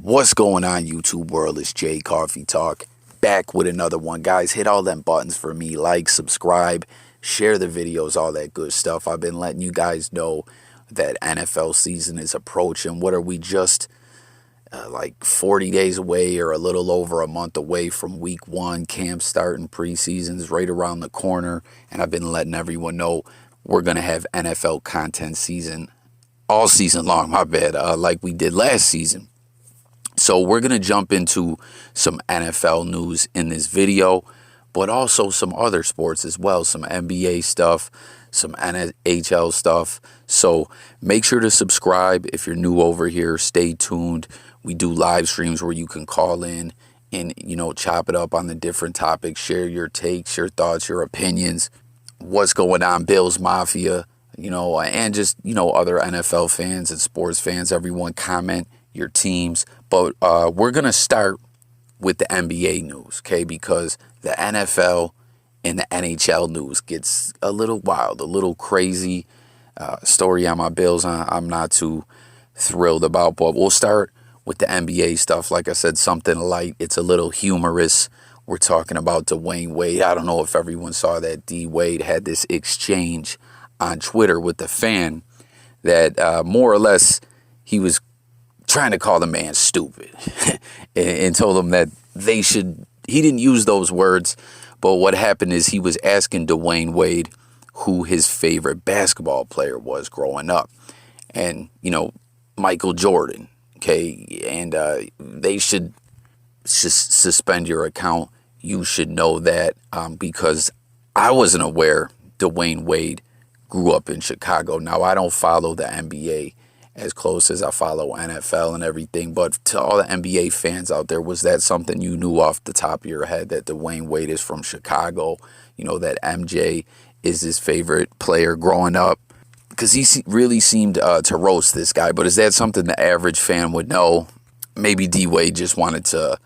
What's going on, YouTube world? It's Jay Coffee Talk, back with another one. Guys, hit all them buttons for me. Like, subscribe, share the videos, all that good stuff. I've been letting you guys know that NFL season is approaching. What are we, just like 40 days away or a little over a month away from week one? Camp starting, preseason's right around the corner. And I've been letting everyone know we're going to have NFL content season all season long, like we did last season. So we're going to jump into some NFL news in this video, but also some other sports as well, some NBA stuff, some NHL stuff. So make sure to subscribe if you're new over here. Stay tuned. We do live streams where you can call in and, chop it up on the different topics, share your takes, your thoughts, your opinions, what's going on, Bills Mafia, and just, other NFL fans and sports fans. Everyone comment your teams. But we're going to start with the NBA news, okay? Because the NFL and the NHL news gets a little wild, a little crazy. Story on my Bills I'm not too thrilled about. But we'll start with the NBA stuff. Like I said, something light. It's a little humorous. We're talking about Dwayne Wade. I don't know if everyone saw that D. Wade had this exchange on Twitter with the fan that more or less he was trying to call the man stupid and told him that he didn't use those words, but what happened is he was asking Dwayne Wade who his favorite basketball player was growing up. And, Michael Jordan, okay, and they should suspend your account. You should know that because I wasn't aware Dwayne Wade grew up in Chicago. Now, I don't follow the NBA as close as I follow NFL and everything, but to all the NBA fans out there, was that something you knew off the top of your head, that Dwayne Wade is from Chicago, that MJ is his favorite player growing up? Because he really seemed to roast this guy, but is that something the average fan would know? Maybe D. Wade just wanted to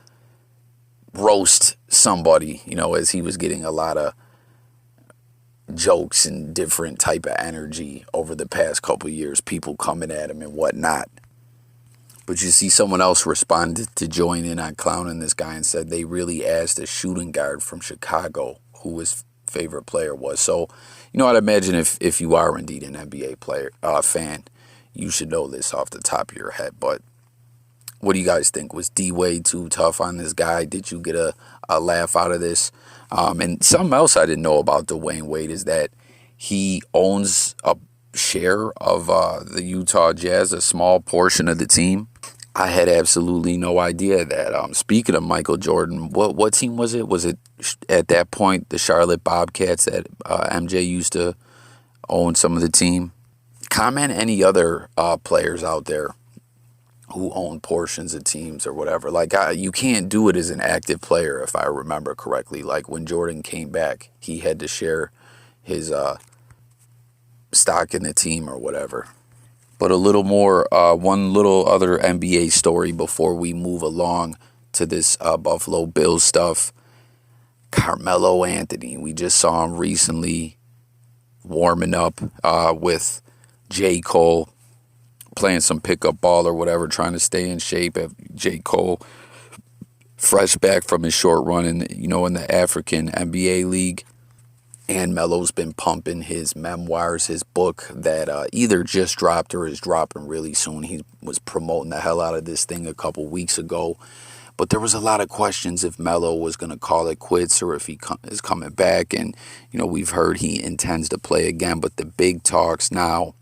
roast somebody, as he was getting a lot of jokes and different type of energy over the past couple of years, people coming at him and whatnot. But you see, someone else responded to join in on clowning this guy and said they really asked a shooting guard from Chicago who his favorite player was. So, I'd imagine if you are indeed an NBA player fan, you should know this off the top of your head. But what do you guys think? Was D. Wade too tough on this guy? Did you get a laugh out of this? And something else I didn't know about Dwayne Wade is that he owns a share of the Utah Jazz, a small portion of the team. I had absolutely no idea that. Speaking of Michael Jordan, what team was it? Was it at that point the Charlotte Bobcats that MJ used to own some of the team? Comment any other players out there who own portions of teams or whatever. Like, you can't do it as an active player, if I remember correctly. Like, when Jordan came back, he had to share his stock in the team or whatever. But a little more, one little other NBA story before we move along to this Buffalo Bills stuff. Carmello Anthony, we just saw him recently warming up with J. Cole, playing some pickup ball or whatever, trying to stay in shape. J. Cole, fresh back from his short run in the African NBA League. And Mello's been pumping his memoirs, his book that either just dropped or is dropping really soon. He was promoting the hell out of this thing a couple weeks ago. But there was a lot of questions if Mello was going to call it quits or if he is coming back. And, we've heard he intends to play again. But the big talks now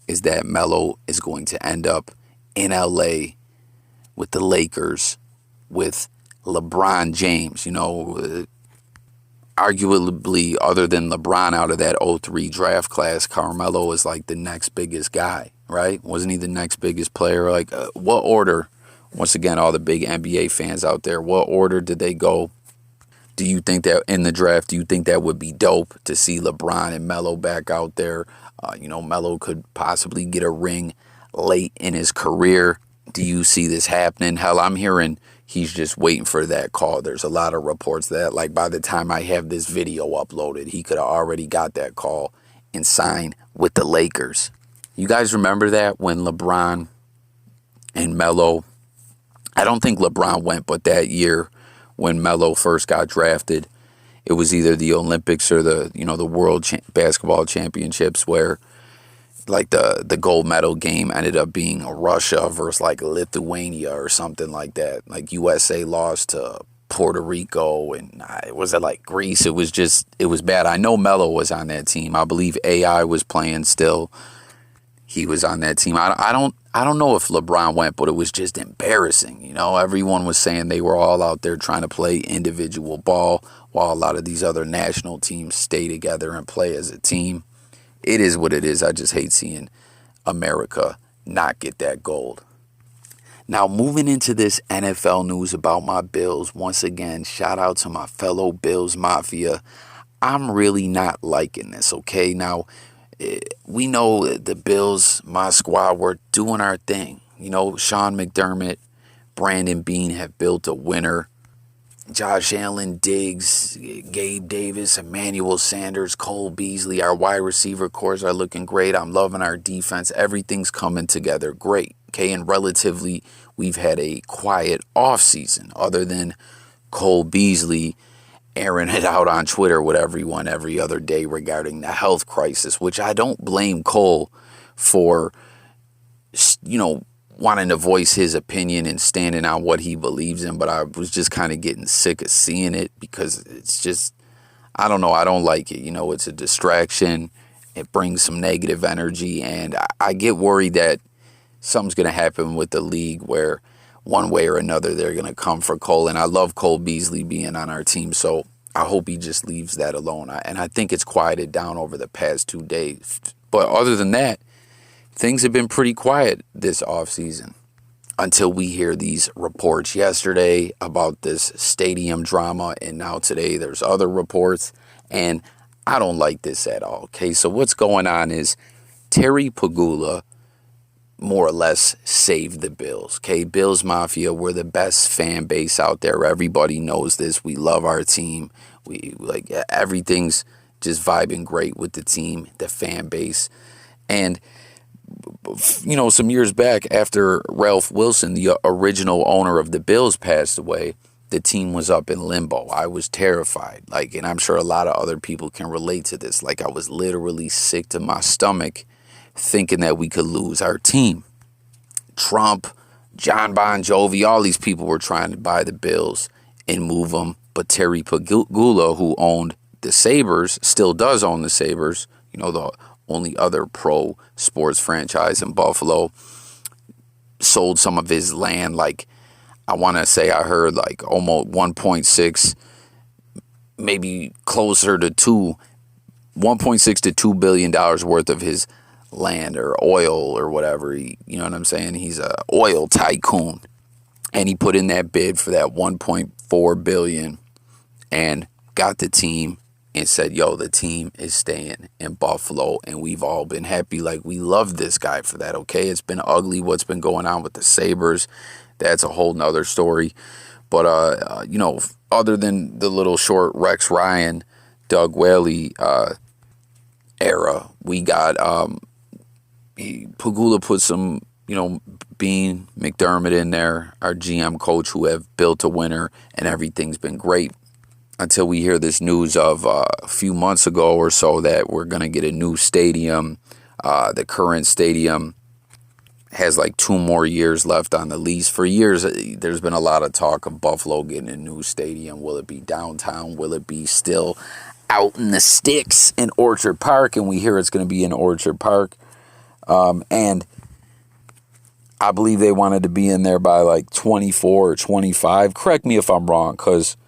is that Mello is going to end up in LA with the Lakers, with LeBron James. Arguably, other than LeBron out of that 03 draft class, Carmello is like the next biggest guy, right? Wasn't he the next biggest player? Like, what order? Once again, all the big NBA fans out there, what order did they go? Do you think that in the draft, do you think that would be dope to see LeBron and Mello back out there? Mello could possibly get a ring late in his career. Do you see this happening? Hell, I'm hearing he's just waiting for that call. There's a lot of reports that, like, by the time I have this video uploaded, he could have already got that call and signed with the Lakers. You guys remember that when LeBron and Mello I don't think LeBron went, but that year when Mello first got drafted, it was either the Olympics or the World Basketball Championships where like the gold medal game ended up being Russia versus like Lithuania or something like that. Like USA lost to Puerto Rico and was it like Greece? It was bad. I know Mello was on that team. I believe AI was playing still. He was on that team. I don't know if LeBron went, but it was just embarrassing. Everyone was saying they were all out there trying to play individual ball while a lot of these other national teams stay together and play as a team. It is what it is. I just hate seeing America not get that gold. Now, moving into this NFL news about my Bills, once again, shout out to my fellow Bills Mafia. I'm really not liking this, okay? Now, we know the Bills, my squad, we're doing our thing. Sean McDermott, Brandon Beane have built a winner. Josh Allen, Diggs, Gabe Davis, Emmanuel Sanders, Cole Beasley, our wide receiver cores are looking great. I'm loving our defense. Everything's coming together great. Okay, and relatively, we've had a quiet offseason other than Cole Beasley airing it out on Twitter with everyone every other day regarding the health crisis, which I don't blame Cole for, wanting to voice his opinion and standing on what he believes in, but I was just kind of getting sick of seeing it because it's just, I don't know, I don't like it. It's a distraction. It brings some negative energy, and I get worried that something's going to happen with the league where one way or another they're going to come for Cole, and I love Cole Beasley being on our team, so I hope he just leaves that alone. And I think it's quieted down over the past 2 days. But other than that, things have been pretty quiet this offseason until we hear these reports yesterday about this stadium drama, and now today there's other reports, and I don't like this at all. Okay, so what's going on is Terry Pegula more or less saved the Bills. Okay, Bills Mafia, we're the best fan base out there. Everybody knows this. We love our team. We like everything's just vibing great with the team, the fan base. And some years back after Ralph Wilson, the original owner of the Bills, passed away, the team was up in limbo. I was terrified. And I'm sure a lot of other people can relate to this. I was literally sick to my stomach thinking that we could lose our team. Trump, John Bon Jovi, all these people were trying to buy the Bills and move them. But Terry Pegula, who owned the Sabres, still does own the Sabres, the only other pro sports franchise in Buffalo, sold some of his land. I want to say I heard almost 1.6, maybe closer to 1.6 to $2 billion worth of his land or oil or whatever. You know what I'm saying? He's a oil tycoon, and he put in that bid for that 1.4 billion and got the team and said, yo, the team is staying in Buffalo, and we've all been happy. We love this guy for that, okay? It's been ugly what's been going on with the Sabres. That's a whole nother story. But, other than the little short Rex Ryan, Doug Whaley era, we got Pegula put some, Beane, McDermott in there, our GM coach, who have built a winner, and everything's been great. Until we hear this news of a few months ago or so that we're going to get a new stadium. The current stadium has 2 more years left on the lease. For years, there's been a lot of talk of Buffalo getting a new stadium. Will it be downtown? Will it be still out in the sticks in Orchard Park? And we hear it's going to be in Orchard Park. And I believe they wanted to be in there by 24 or 25. Correct me if I'm wrong, because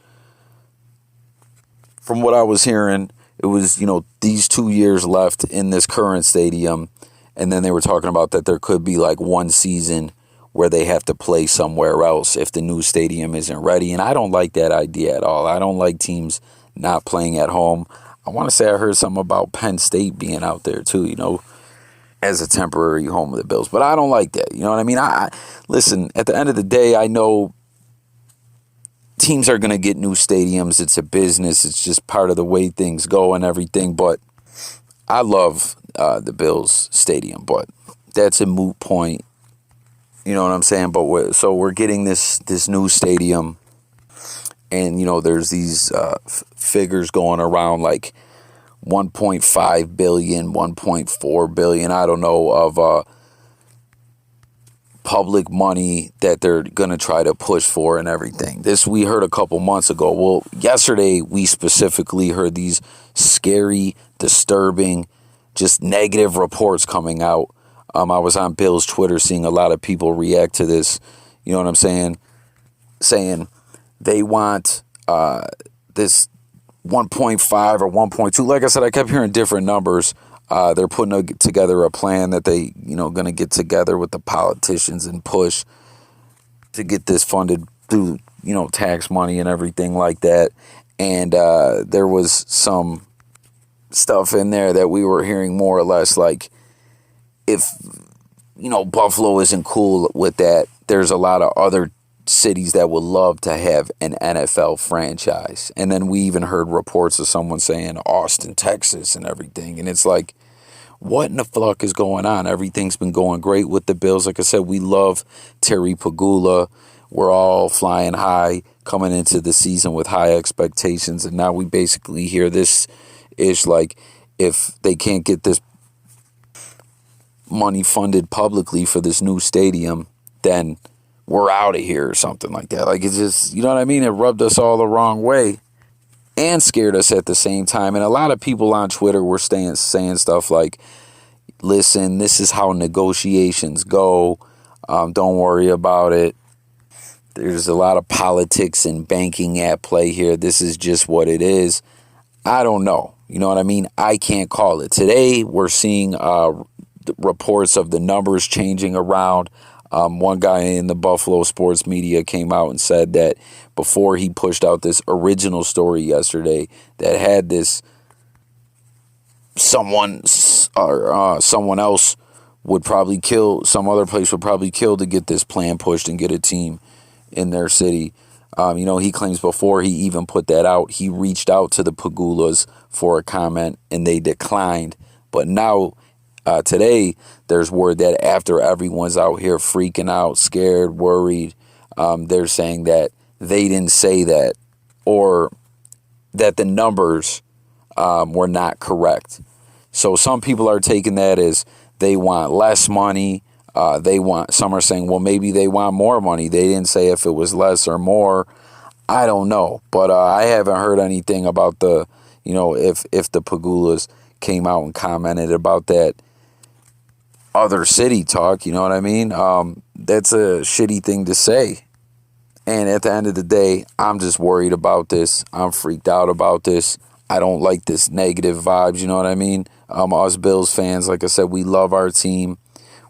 from what I was hearing, it was, these 2 years left in this current stadium. And then they were talking about that there could be one season where they have to play somewhere else if the new stadium isn't ready. And I don't like that idea at all. I don't like teams not playing at home. I want to say I heard something about Penn State being out there too, as a temporary home of the Bills. But I don't like that. You know what I mean? Listen, at the end of the day, I know teams are going to get new stadiums. It's a business. It's just part of the way things go and everything. But I love the Bills stadium, but that's a moot point. You know what I'm saying? But we're getting this new stadium, and there's these figures going around like 1.5 billion, 1.4 billion, I don't know, of public money that they're going to try to push for and everything. This we heard a couple months ago. Well, yesterday we specifically heard these scary, disturbing, just negative reports coming out. I was on Bill's Twitter seeing a lot of people react to this. You know what I'm saying? Saying they want this 1.5 or 1.2. Like I said, I kept hearing different numbers. They're putting together a plan that they, going to get together with the politicians and push to get this funded through, tax money and everything like that. And there was some stuff in there that we were hearing more or less like, if, Buffalo isn't cool with that, there's a lot of other cities that would love to have an NFL franchise. And then we even heard reports of someone saying Austin, Texas and everything. And it's like, what in the fuck is going on? Everything's been going great with the Bills. Like I said, we love Terry Pagula. We're all flying high, coming into the season with high expectations. And now we basically hear this ish like, if they can't get this money funded publicly for this new stadium, then we're out of here or something like that. Like, it's just, you know what I mean? It rubbed us all the wrong way and scared us at the same time. And a lot of people on Twitter were saying stuff like, listen, this is how negotiations go. Don't worry about it. There's a lot of politics and banking at play here. This is just what it is. I don't know. You know what I mean? I can't call it. Today, we're seeing reports of the numbers changing around. One guy in the Buffalo sports media came out and said that before he pushed out this original story yesterday that had this someone else would probably kill, some other place would probably kill to get this plan pushed and get a team in their city. He claims before he even put that out, he reached out to the Pagulas for a comment and they declined. But now, today, there's word that after everyone's out here freaking out, scared, worried, they're saying that they didn't say that, or that the numbers were not correct. So some people are taking that as they want less money. Some are saying, well, maybe they want more money. They didn't say if it was less or more. I don't know. But I haven't heard anything about the, if the Pagulas came out and commented about that other city talk, you know what I mean? That's a shitty thing to say. And at the end of the day, I'm just worried about this. I'm freaked out about this. I don't like this negative vibes, you know what I mean? Us Bills fans, like I said, we love our team.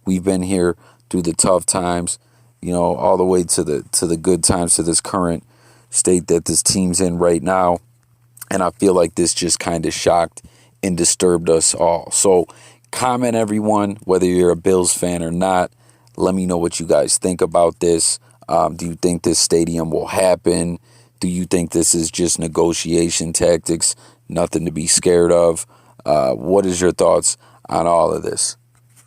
We've been here through the tough times, all the way to the good times, to this current state that this team's in right now. And I feel like this just kind of shocked and disturbed us all. So comment, everyone, whether you're a Bills fan or not. Let me know what you guys think about this. Do you think this stadium will happen? Do you think this is just negotiation tactics? Nothing to be scared of? What is your thoughts on all of this?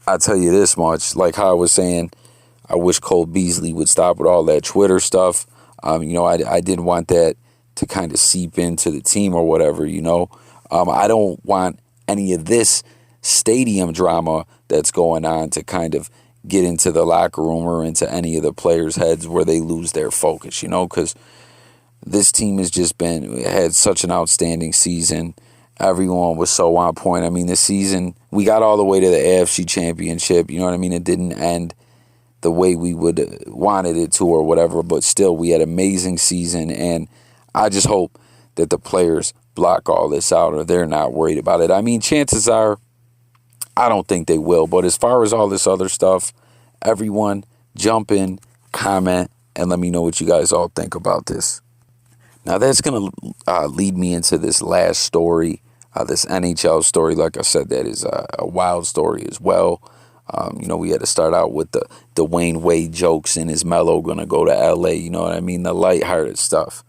I'll tell you this much, like how I was saying, I wish Cole Beasley would stop with all that Twitter stuff. I didn't want that to kind of seep into the team or whatever, I don't want any of this stadium drama that's going on to kind of get into the locker room or into any of the players' heads where they lose their focus, because this team has just had such an outstanding season. Everyone was so on point. I mean, this season, we got all the way to the AFC Championship, you know what I mean? It didn't end the way we would wanted it to or whatever, but still, we had an amazing season, and I just hope that the players block all this out or they're not worried about it. I mean, chances are, I don't think they will, but as far as all this other stuff, everyone jump in, comment, and let me know what you guys all think about this. Now, that's going to lead me into this last story, this NHL story. Like I said, that is a wild story as well. We had to start out with the Dwayne Wade jokes and is Mello going to go to L.A., you know what I mean? The lighthearted stuff.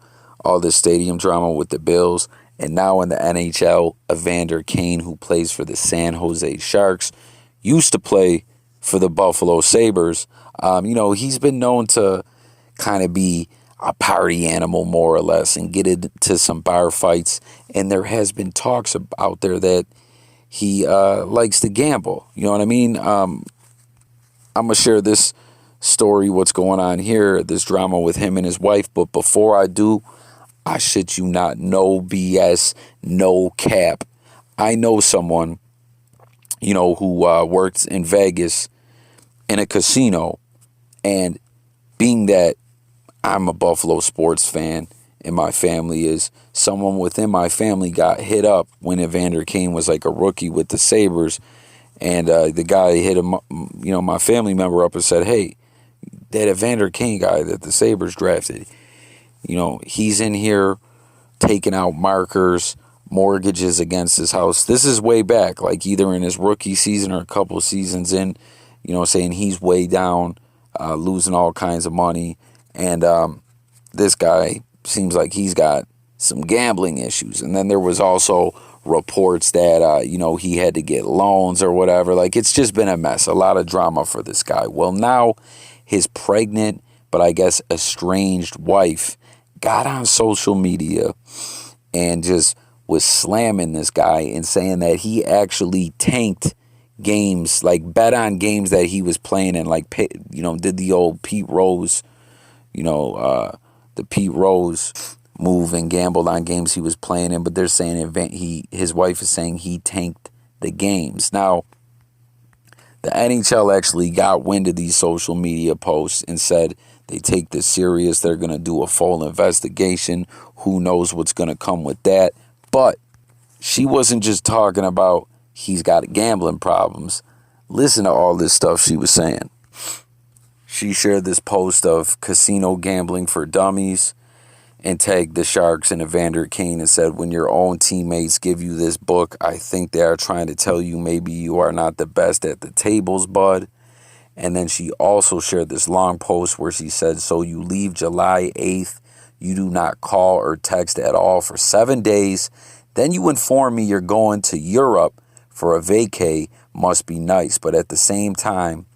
All this stadium drama with the Bills. And now in the NHL, Evander Kane, who plays for the San Jose Sharks, used to play for the Buffalo Sabres. He's been known to kind of be a party animal, more or less, and get into some bar fights. And there has been talks out there that he likes to gamble. You know what I mean? I'm going to share this story, what's going on here, this drama with him and his wife. But before I do, I shit you not, no BS, no cap. I know someone, who works in Vegas in a casino. And being that I'm a Buffalo sports fan and my family is, someone within my family got hit up when Evander Kane was like a rookie with the Sabres. And the guy hit him, my family member up and said, hey, that Evander Kane guy that the Sabres drafted, he's in here taking out markers, mortgages against his house. This is way back, like either in his rookie season or a couple seasons in, saying he's way down, losing all kinds of money. And this guy seems like he's got some gambling issues. And then there was also reports that, he had to get loans or whatever. Like, it's just been a mess, a lot of drama for this guy. Well, now his pregnant, but I guess estranged wife got on social media and just was slamming this guy and saying that he actually tanked games, like bet on games that he was playing in, like, did the old Pete Rose, the Pete Rose move and gambled on games he was playing in. But they're saying his wife is saying he tanked the games. Now, the NHL actually got wind of these social media posts and said they take this serious. They're going to do a full investigation. Who knows what's going to come with that. But she wasn't just talking about he's got gambling problems. Listen to all this stuff she was saying. She shared this post of casino gambling for dummies and tagged the Sharks and Evander Kane and said, when your own teammates give you this book, I think they are trying to tell you maybe you are not the best at the tables, bud. And then she also shared this long post where she said, so you leave July 8th, you do not call or text at all for 7 days. Then you inform me you're going to Europe for a vacay. Must be nice. But at the same time,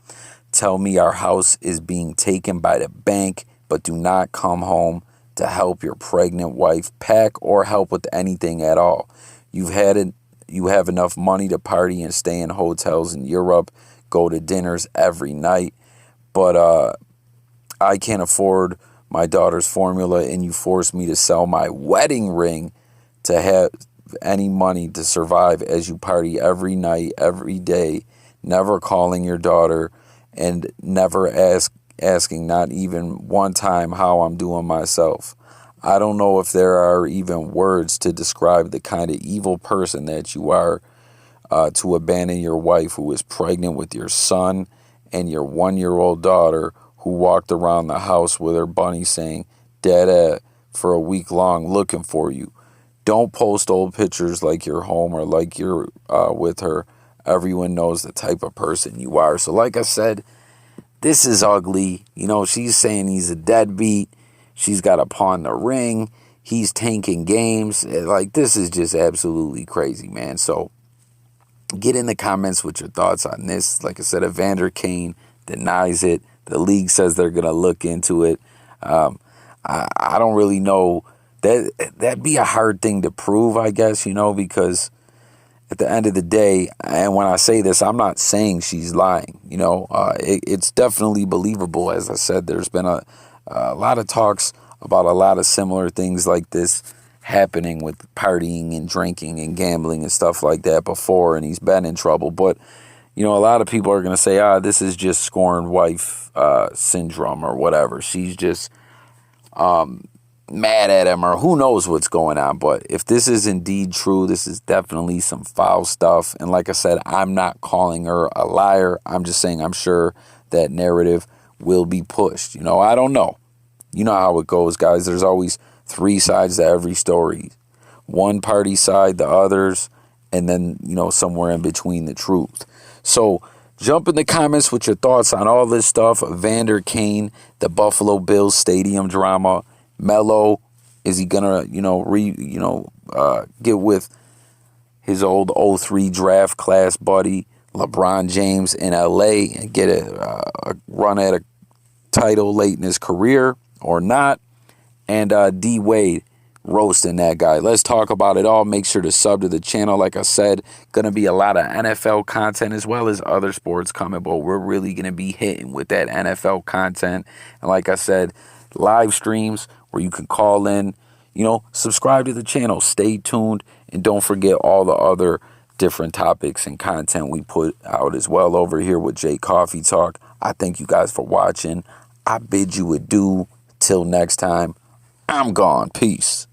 tell me our house is being taken by the bank, but do not come home to help your pregnant wife pack or help with anything at all. You have enough money to party and stay in hotels in Europe, go to dinners every night, but I can't afford my daughter's formula, and you force me to sell my wedding ring to have any money to survive as you party every night, every day, never calling your daughter and never asking not even one time how I'm doing myself. I don't know if there are even words to describe the kind of evil person that you are, to abandon your wife who is pregnant with your son and your 1-year-old daughter who walked around the house with her bunny saying, Dada, for a week long looking for you. Don't post old pictures like you're home or like you're with her. Everyone knows the type of person you are. So like I said, this is ugly. She's saying he's a deadbeat. She's got to pawn the ring. He's tanking games. Like, this is just absolutely crazy, man. So get in the comments with your thoughts on this. Like I said, Evander Kane denies it. The league says they're going to look into it. I don't really know. That'd be a hard thing to prove, I guess, because at the end of the day, and when I say this, I'm not saying she's lying. It's definitely believable. As I said, there's been a lot of talks about a lot of similar things like this happening with partying and drinking and gambling and stuff like that before, and he's been in trouble. But, a lot of people are going to say, this is just scorned wife syndrome or whatever. She's just mad at him, or who knows what's going on. But if this is indeed true, this is definitely some foul stuff. And like I said, I'm not calling her a liar. I'm just saying I'm sure that narrative will be pushed. I don't know. You know how it goes, guys. There's always 3 sides to every story. One party side, the others, and then, somewhere in between, the truth. So jump in the comments with your thoughts on all this stuff. Evander Kane, the Buffalo Bills stadium drama. Mello, is he gonna, get with his old 03 draft class buddy? LeBron James in LA and get a run at a title late in his career or not, and D Wade roasting that guy. Let's talk about it all. Make sure to sub to the channel. Like I said, gonna be a lot of NFL content as well as other sports coming, but we're really gonna be hitting with that NFL content. And like I said, live streams where you can call in, subscribe to the channel, stay tuned, and don't forget all the other different topics and content we put out as well over here with J Coffee Talk. I thank you guys for watching. I bid you adieu. Till next time, I'm gone. Peace.